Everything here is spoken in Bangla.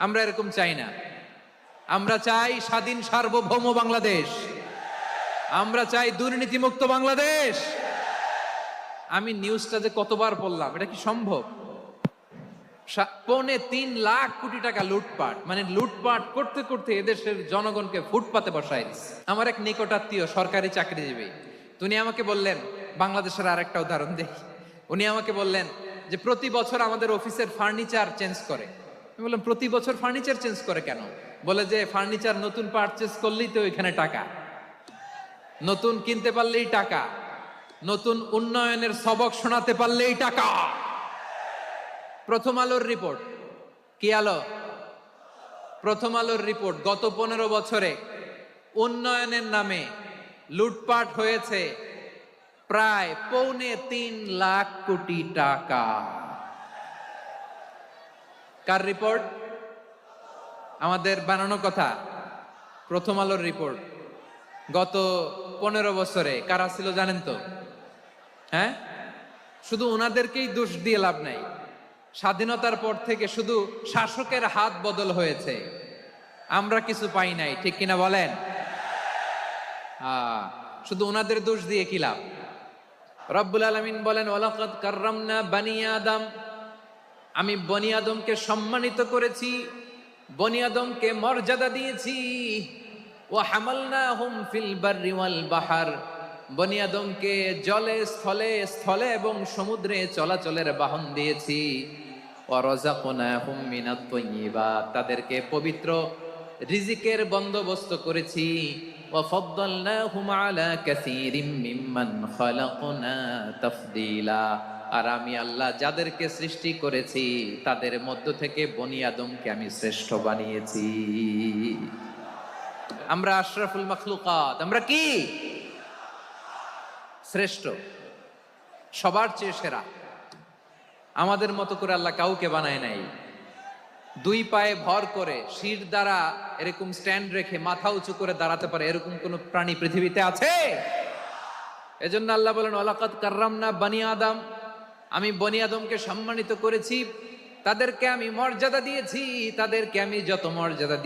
আমরা এরকম চাই না। আমরা চাই স্বাধীন সার্বভৌম বাংলাদেশ। আমরা চাই দুর্নীতিমুক্ত বাংলাদেশ। আমি নিউজটা যে কতবার পড়লাম, এটা কি সম্ভব? 3.25 লাখ টাকা লুটপাট, মানে লুটপাট করতে করতে এদেশের জনগণকে ফুটপাতে বসায় দিচ্ছে। আমার এক নিকটাত্মীয় সরকারি চাকরিজীবী, তিনি আমাকে বললেন, বাংলাদেশের আর একটা উদাহরণ দেখি। উনি আমাকে বললেন যে প্রতি বছর আমাদের অফিসের ফার্নিচার চেঞ্জ করে। আমি বললাম, প্রতি বছর ফার্নিচার চেঞ্জ করে কেন? বলে যে ফার্নিচার নতুন পারচেজ করলেই তো এখানে টাকা, নতুন কিনতে পারলেই টাকা, নতুন উন্নয়নের সবক শোনাতে পারলেই টাকা। প্রথম আলোর রিপোর্ট, কি আলো? প্রথম আলোর রিপোর্ট, গত 15 বছরে উন্নয়নের নামে লুটপাট হয়েছে প্রায় 3.25 লাখ কোটি টাকা। কার রিপোর্ট? আমাদের বানানো কথা। প্রথম আলোর রিপোর্ট। গত 15 বছরে কারা ছিল জানেন তো? হ্যাঁ, শুধু ওনাদেরকেই দোষ দিয়ে লাভ নাই। স্বাধীনতার পর থেকে শুধু শাসকের হাত বদল হয়েছে, আমরা কিছু পাই নাই, ঠিক কিনা বলেন? শুধু ওনাদের দোষ দিয়ে কি লাভ? রব্বুল আলামিন বলেন, ওয়ালাকাদ কাররামনা বানি আদম, আমি বনি আদমকে সম্মানিত করেছি, বনি আদমকে মর্যাদা দিয়েছি। ওয়া হামালনাহুম ফিল বাররি ওয়াল বাহর, বনি আদমকে জলে স্থলে, স্থলে এবং সমুদ্রে চলাচলের বাহন দিয়েছি। ওয়া রাযাকনাহুম মিনাত তাইয়্যিবাত, তাদেরকে পবিত্র রিজিকের বন্দোবস্ত করেছি। ওয়া ফাদ্দালনাহুম আলা কাসীরিম মিম্মান খালাকনা তাফদীলা, আর আমি আল্লাহ যাদেরকে সৃষ্টি করেছি তাদের মধ্য থেকে বনি আদমকে আমি শ্রেষ্ঠ বানিয়েছি। আমরা আশরাফুল মাখলুকাত, আমরা কি? শ্রেষ্ঠ, সবার চেয়ে সেরা। আমাদের মতো করে আল্লাহ কাউকে বানায় নাই। 2 পায়ে ভর করে শির দ্বারা এরকম স্ট্যান্ড রেখে মাথা উঁচু করে দাঁড়াতে পারে এরকম কোন প্রাণী পৃথিবীতে আছে? এজন্য আল্লাহ বলেন, ওয়ালাকাদ কাররামনা বানি আদম, আমি বনি আদমকে সম্মানিত করেছি, তাদেরকে আমি মর্যাদা দিয়েছি, তাদেরকে আমি যত মর্যাদা দিয়ে